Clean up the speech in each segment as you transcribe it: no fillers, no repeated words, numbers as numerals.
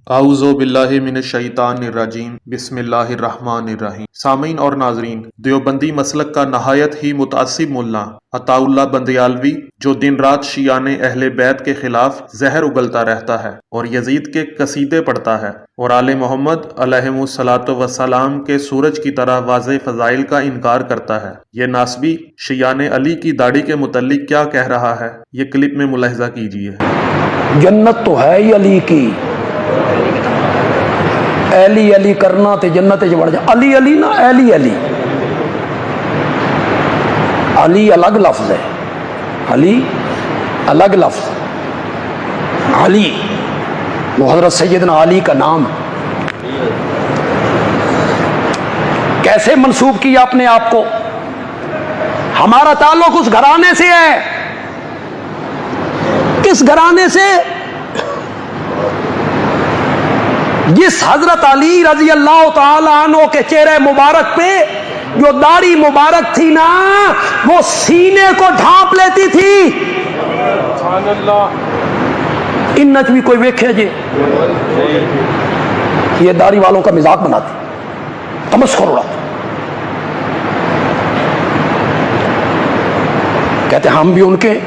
اعوذ باللہ من الشیطان الرجیم بسم اللہ الرحمن الرحیم۔ سامعین اور ناظرین، دیوبندی مسلک کا نہایت ہی متعصب ملا عطا اللہ بندیالوی جو دن رات شیعان اہل بیت کے خلاف زہر اگلتا رہتا ہے اور یزید کے قصیدے پڑھتا ہے اور آل محمد علیہم الصلاۃ والسلام کے سورج کی طرح واضح فضائل کا انکار کرتا ہے، یہ ناسبی شیعان علی کی داڑھی کے متعلق کیا کہہ رہا ہے، یہ کلپ میں ملاحظہ کیجیے۔ جنت تو ہے ہی علی کی، علی علی کرنا تے جنت چ بڑھ جا۔ علی علی نا علی علی، علی الگ لفظ ہے، علی الگ لفظ، علی وہ حضرت سیدنا علی کا نام۔ کیسے منسوب کیا اپنے آپ کو؟ ہمارا تعلق اس گھرانے سے ہے۔ کس گھرانے سے؟ جس حضرت علی رضی اللہ تعالی عنہ کے چہرے مبارک پہ جو داڑھی مبارک تھی نا، وہ سینے کو ڈھانپ لیتی تھی۔ سبحان اللہ۔ ان نچ بھی کوئی ویکھے جے یہ داڑھی والوں کا مذاق بناتی، تمسخر اڑاتی، کہتے ہم بھی ان کے۔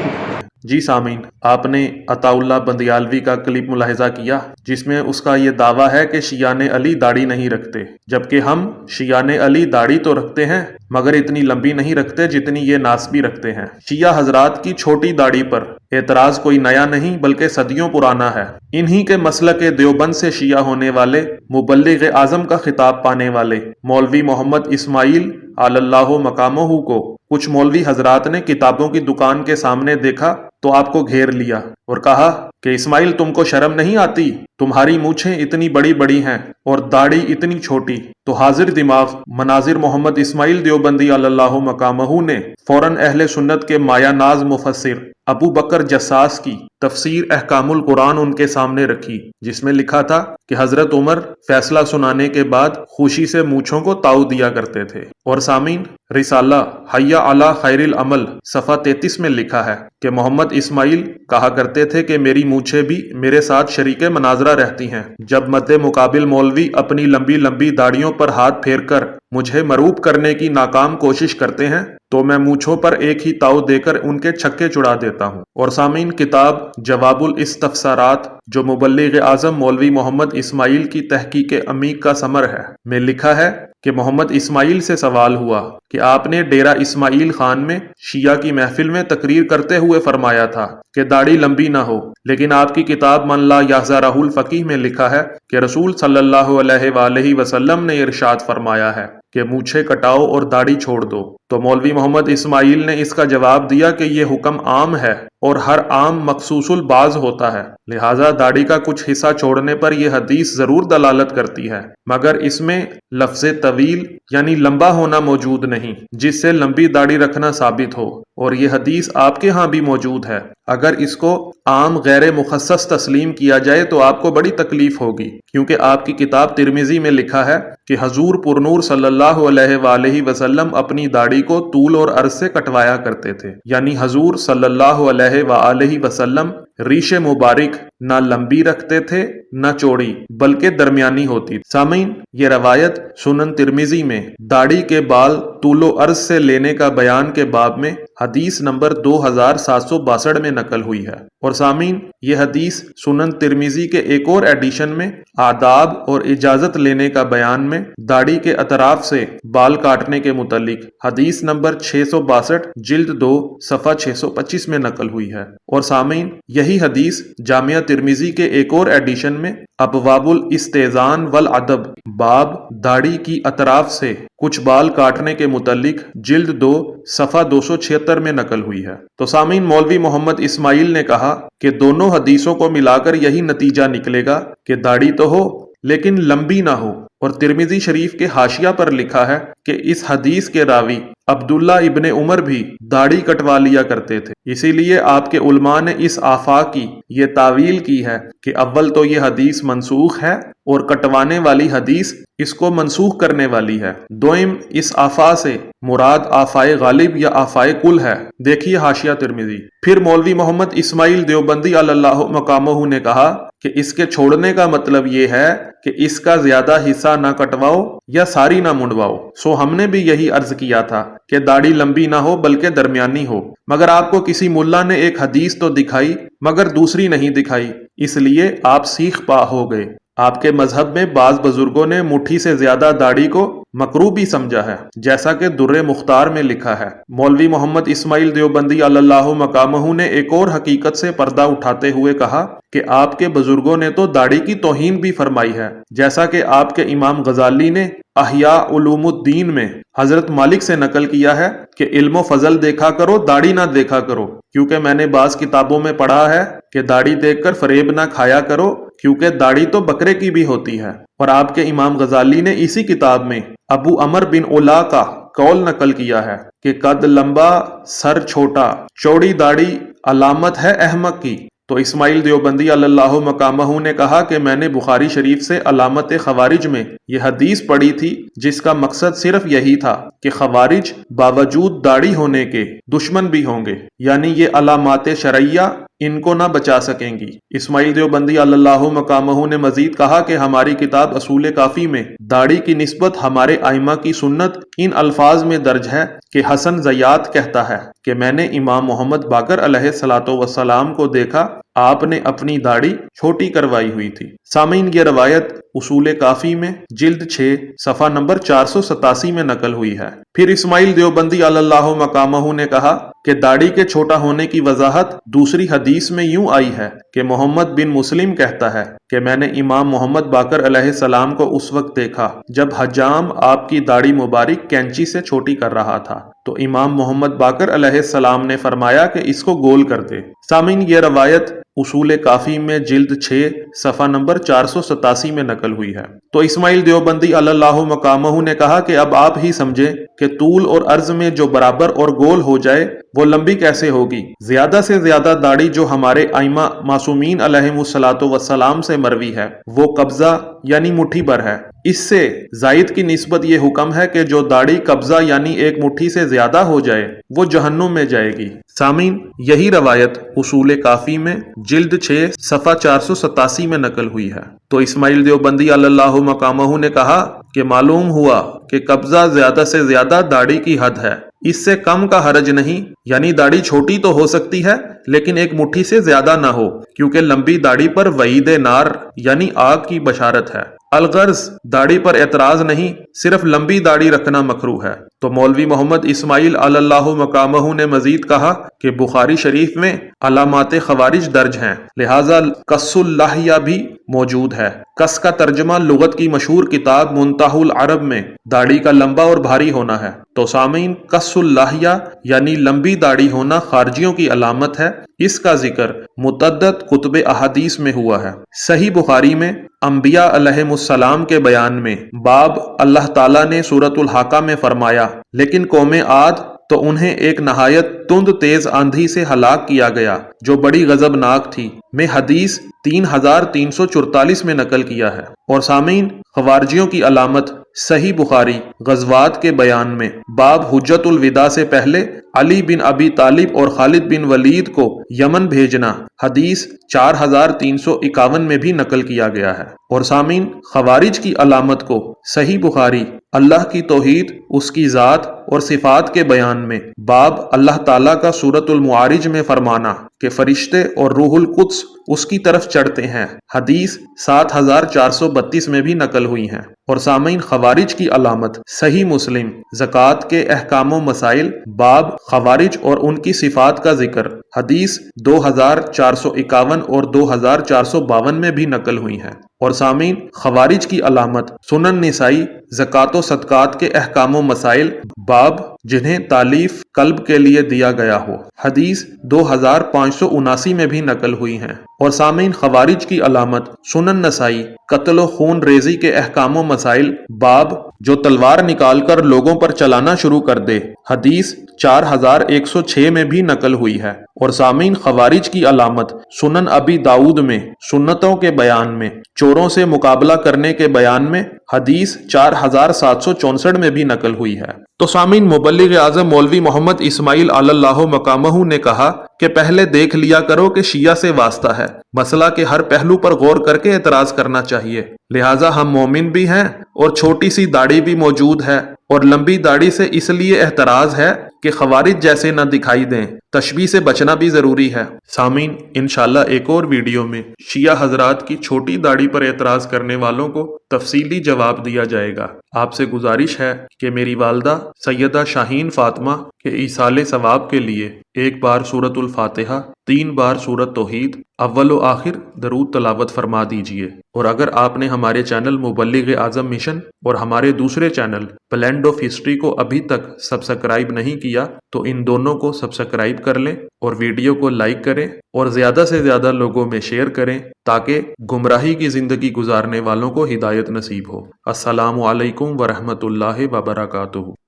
جی سامعین، آپ نے عطا اللہ بندیالوی کا کلپ ملاحظہ کیا جس میں اس کا یہ دعویٰ ہے کہ شیعان علی داڑھی نہیں رکھتے، جبکہ ہم شیعان علی داڑھی تو رکھتے ہیں مگر اتنی لمبی نہیں رکھتے جتنی یہ ناسبی رکھتے ہیں۔ شیعہ حضرات کی چھوٹی داڑھی پر اعتراض کوئی نیا نہیں بلکہ صدیوں پرانا ہے۔ انہی کے مسلک دیوبند سے شیعہ ہونے والے مبلغ اعظم کا خطاب پانے والے مولوی محمد اسماعیل اللہ مقامہ کو کچھ مولوی حضرات نے کتابوں کی دکان کے سامنے دیکھا تو آپ کو گھیر لیا اور کہا کہ اسماعیل تم کو شرم نہیں آتی؟ تمہاری مونچھیں اتنی بڑی بڑی ہیں اور داڑھی اتنی چھوٹی۔ تو حاضر دماغ مناظر محمد اسماعیل دیوبندی اللہ مقامہ نے فوراً اہل سنت کے مایہ ناز مفسر ابو بکر جساس کی تفسیر احکام القرآن ان کے سامنے رکھی، جس میں لکھا تھا کہ حضرت عمر فیصلہ سنانے کے بعد خوشی سے مونچھوں کو تاؤ دیا کرتے تھے۔ اور سامعین، رسالہ حی علی خیر العمل صفحہ 33 میں لکھا ہے کہ محمد اسماعیل کہا کرتے تھے کہ میری مونچھیں بھی میرے ساتھ شریک مناظرہ رہتی ہیں۔ جب مد مقابل مولوی اپنی لمبی لمبی داڑھیوں پر ہاتھ پھیر کر مجھے مروب کرنے کی ناکام کوشش کرتے ہیں تو میں مونچھوں پر ایک ہی تاؤ دے کر ان کے چھکے چھڑا دیتا ہوں۔ اور سامعین، کتاب جواب الاستفسارات جو مبلغ اعظم مولوی محمد اسماعیل کی تحقیق عمیق کا ثمر ہے میں لکھا ہے کہ محمد اسماعیل سے سوال ہوا کہ آپ نے ڈیرہ اسماعیل خان میں شیعہ کی محفل میں تقریر کرتے ہوئے فرمایا تھا کہ داڑھی لمبی نہ ہو، لیکن آپ کی کتاب من لا یحذرہ الفقیہ میں لکھا ہے کہ رسول صلی اللہ علیہ وآلہ وسلم نے ارشاد فرمایا ہے کہ مونچھیں کٹاؤ اور داڑھی چھوڑ دو۔ تو مولوی محمد اسماعیل نے اس کا جواب دیا کہ یہ حکم عام ہے اور ہر عام مخصوص البعض ہوتا ہے، لہٰذا داڑھی کا کچھ حصہ چھوڑنے پر یہ حدیث ضرور دلالت کرتی ہے، مگر اس میں لفظ طویل یعنی لمبا ہونا موجود نہیں جس سے لمبی داڑھی رکھنا ثابت ہو، اور یہ حدیث آپ کے ہاں بھی موجود ہے۔ اگر اس کو عام غیر مخصص تسلیم کیا جائے تو آپ کو بڑی تکلیف ہوگی، کیونکہ آپ کی کتاب ترمذی میں لکھا ہے کہ حضور پرنور صلی اللہ علیہ وآلہ وسلم اپنی داڑھی کو طول اور عرض سے کٹوایا کرتے تھے، یعنی حضور صلی اللہ علیہ وآلہ وسلم ریش مبارک نہ لمبی رکھتے تھے نہ چوڑی بلکہ درمیانی ہوتی۔ سامعین، یہ روایت سنن ترمذی میں داڑھی کے بال طول و عرض سے لینے کا بیان کے باب میں حدیث نمبر 2762 میں نقل ہوئی ہے۔ اور سامعین، یہ حدیث سنن ترمذی کے ایک اور ایڈیشن میں آداب اور اجازت لینے کا بیان میں داڑھی کے اطراف سے بال کاٹنے کے متعلق حدیث نمبر 662 جلد 2 صفحہ 625 میں نقل ہوئی ہے۔ اور سامعین، یہی حدیث جامعہ ترمذی کے ایک اور ایڈیشن میں ابواب الاستئذان والادب باب داڑھی کی اطراف سے کچھ بال کاٹنے کے متعلق جلد 2 صفحہ 276 میں نقل ہوئی ہے۔ تو سامعین، مولوی محمد اسماعیل نے کہا کہ دونوں حدیثوں کو ملا کر یہی نتیجہ نکلے گا کہ داڑھی تو ہو لیکن لمبی نہ ہو، اور ترمذی شریف کے حاشیہ پر لکھا ہے کہ اس حدیث کے راوی عبداللہ ابن عمر بھی داڑھی کٹوا لیا کرتے تھے، اسی لیے آپ کے علماء نے اس آفاق کی یہ تعویل کی ہے کہ اول تو یہ حدیث منسوخ ہے اور کٹوانے والی حدیث اس کو منسوخ کرنے والی ہے، دوئم اس آفا سے مراد آفائے غالب یا آفائے کل ہے، دیکھیے حاشیہ ترمذی۔ پھر مولوی محمد اسماعیل دیوبندی اللہ مقامہ نے کہا کہ اس کے چھوڑنے کا مطلب یہ ہے کہ اس کا زیادہ حصہ نہ کٹواؤ یا ساری نہ منڈواؤ، سو ہم نے بھی یہی عرض کیا تھا کہ داڑھی لمبی نہ ہو بلکہ درمیانی ہو، مگر آپ کو کسی ملا نے ایک حدیث تو دکھائی مگر دوسری نہیں دکھائی، اس لیے آپ سیخ پا ہو گئے۔ آپ کے مذہب میں بعض بزرگوں نے مٹھی سے زیادہ داڑھی کو مکروہ بھی سمجھا ہے، جیسا کہ در مختار میں لکھا ہے۔ مولوی محمد اسماعیل دیوبندی اللہ مقامہ نے ایک اور حقیقت سے پردہ اٹھاتے ہوئے کہا کہ آپ کے بزرگوں نے تو داڑھی کی توہین بھی فرمائی ہے، جیسا کہ آپ کے امام غزالی نے احیاء علوم الدین میں حضرت مالک سے نقل کیا ہے کہ علم و فضل دیکھا کرو، داڑھی نہ دیکھا کرو، کیونکہ میں نے بعض کتابوں میں پڑھا ہے کہ داڑھی دیکھ کر فریب نہ کھایا کرو، کیونکہ داڑھی تو بکرے کی بھی ہوتی ہے۔ اور آپ کے امام غزالی نے اسی کتاب میں ابو عمر بن علا کا قول نقل کیا ہے کہ قد لمبا سر چھوٹا، چوڑی داڑھی علامت ہے احمق کی۔ تو اسماعیل دیوبندی اللہ مقامہ نے کہا کہ میں نے بخاری شریف سے علامت خوارج میں یہ حدیث پڑھی تھی، جس کا مقصد صرف یہی تھا کہ خوارج باوجود داڑھی ہونے کے دشمن بھی ہوں گے، یعنی یہ علامات شرعیہ ان کو نہ بچا سکیں گی۔ اسماعیل دیوبندی اللہ مقامہ نے مزید کہا کہ ہماری کتاب اصول کافی میں داڑھی کی نسبت ہمارے ائمہ کی سنت ان الفاظ میں درج ہے کہ حسن زیات کہتا ہے کہ میں نے امام محمد باقر علیہ الصلوۃ والسلام کو دیکھا، آپ نے اپنی داڑھی چھوٹی کروائی ہوئی تھی۔ سامعین، یہ روایت اصول کافی میں جلد 6 صفحہ نمبر 487 میں نقل ہوئی ہے۔ پھر اسماعیل دیوبندی اللہ مقامہ نے کہا کہ داڑھی کے چھوٹا ہونے کی وضاحت دوسری حدیث میں یوں آئی ہے کہ محمد بن مسلم کہتا ہے کہ میں نے امام محمد باقر علیہ السلام کو اس وقت دیکھا جب حجام آپ کی داڑھی مبارک کینچی سے چھوٹی کر رہا تھا، تو امام محمد باقر علیہ السلام نے فرمایا کہ اس کو گول کر دے۔ سامعین، یہ روایت اصول کافی میں جلد 6 صفحہ نمبر 487 میں نقل ہوئی ہے۔ تو اسماعیل دیوبندی اللہ مقامہ نے کہا کہ اب آپ ہی سمجھیں کہ طول اور عرض میں جو برابر اور گول ہو جائے وہ لمبی کیسے ہوگی۔ زیادہ سے زیادہ داڑھی جو ہمارے ائمہ معصومین علیہم الصلوۃ والسلام سے مروی ہے وہ قبضہ یعنی مٹھی بھر ہے۔ اس سے زائد کی نسبت یہ حکم ہے کہ جو داڑھی قبضہ یعنی ایک مٹھی سے زیادہ ہو جائے وہ جہنم میں جائے گی۔ سامعین، یہی روایت اصول کافی میں جلد 6 صفحہ 487 میں نقل ہوئی ہے۔ تو اسماعیل دیوبندی اللہ مقامہ نے کہا کہ معلوم ہوا کہ قبضہ زیادہ سے زیادہ داڑھی کی حد ہے، اس سے کم کا حرج نہیں، یعنی داڑھی چھوٹی تو ہو سکتی ہے لیکن ایک مٹھی سے زیادہ نہ ہو، کیونکہ لمبی داڑھی پر وعید نار یعنی آگ کی بشارت ہے۔ الغرض داڑھی پر اعتراض نہیں، صرف لمبی داڑھی رکھنا مکروہ ہے۔ تو مولوی محمد اسماعیل اللہ مقامہ نے مزید کہا کہ بخاری شریف میں علامات خوارج درج ہیں، لہٰذا قص اللحیہ بھی موجود ہے۔ قص کا ترجمہ لغت کی مشہور کتاب منتہی العرب میں داڑھی کا لمبا اور بھاری ہونا ہے۔ تو سامعین، قص اللحیہ یعنی لمبی داڑھی ہونا خارجیوں کی علامت ہے۔ اس کا ذکر متعدد کتب احادیث میں ہوا ہے۔ صحیح بخاری میں انبیاء علیہم السلام کے بیان میں باب اللہ تعالیٰ نے سورۃ الحاقہ میں فرمایا، لیکن قوم عاد تو انہیں ایک نہایت تند تیز آندھی سے ہلاک کیا گیا جو بڑی غضبناک تھی، میں حدیث 3344 میں نقل کیا ہے۔ اور سامعین، خوارجیوں کی علامت صحیح بخاری غزوات کے بیان میں باب حجت الوداع سے پہلے علی بن ابی طالب اور خالد بن ولید کو یمن بھیجنا حدیث 4351 میں بھی نقل کیا گیا ہے۔ اور سامعین، خوارج کی علامت کو صحیح بخاری اللہ کی توحید، اس کی ذات اور صفات کے بیان میں باب اللہ تعالیٰ کا سورۃ المعارج میں فرمانا کہ فرشتے اور روح القدس اس کی طرف چڑھتے ہیں حدیث 7432 میں بھی نقل ہوئی ہیں۔ اور سامعین، خوارج کی علامت صحیح مسلم زکوٰۃ کے احکام و مسائل باب خوارج اور ان کی صفات کا ذکر حدیث 2451 اور 2452 میں بھی نقل ہوئی ہیں۔ اور سامعین، خوارج کی علامت سنن نسائی زکوٰۃ و صدقات کے احکام و مسائل باب جنہیں تالیف قلب کے لیے دیا گیا ہو، حدیث 2579 میں بھی نقل ہوئی ہیں۔ اور سامعین، خوارج کی علامت سنن نسائی قتل و خون ریزی کے احکام و مسائل، باب جو تلوار نکال کر لوگوں پر چلانا شروع کر دے، حدیث 4106 میں بھی نقل ہوئی ہے۔ اور سامعین، خوارج کی علامت سنن ابی داؤد میں سنتوں کے بیان میں، چوروں سے مقابلہ کرنے کے بیان میں، حدیث 4764 میں بھی نقل ہوئی ہے۔ تو سامعین، مبلغ اعظم مولوی محمد اسماعیل علی اللہ مقامہ نے کہا کہ پہلے دیکھ لیا کرو کہ شیعہ سے واسطہ ہے، مسئلہ کے ہر پہلو پر غور کر کے اعتراض کرنا چاہیے، لہٰذا ہم مومن بھی ہیں اور چھوٹی سی داڑھی بھی موجود ہے، اور لمبی داڑھی سے اس لیے احتراز ہے کہ خوارج جیسے نہ دکھائی دیں، تشبیہ سے بچنا بھی ضروری ہے۔ سامعین، انشاءاللہ ایک اور ویڈیو میں شیعہ حضرات کی چھوٹی داڑھی پر اعتراض کرنے والوں کو تفصیلی جواب دیا جائے گا۔ آپ سے گزارش ہے کہ میری والدہ سیدہ شاہین فاطمہ کے ایصال ثواب کے لیے 1 بار سورۃ الفاتحہ، 3 بار سورۃ توحید، اول و آخر درود تلاوت فرما دیجئے۔ اور اگر آپ نے ہمارے چینل مبلغ اعظم مشن اور ہمارے دوسرے چینل بلینڈ آف ہسٹری کو ابھی تک سبسکرائب نہیں کیا تو ان دونوں کو سبسکرائب کر لیں اور ویڈیو کو لائک کریں اور زیادہ سے زیادہ لوگوں میں شیئر کریں تاکہ گمراہی کی زندگی گزارنے والوں کو ہدایت نصیب ہو۔ السلام علیکم ورحمۃ اللہ وبرکاتہ۔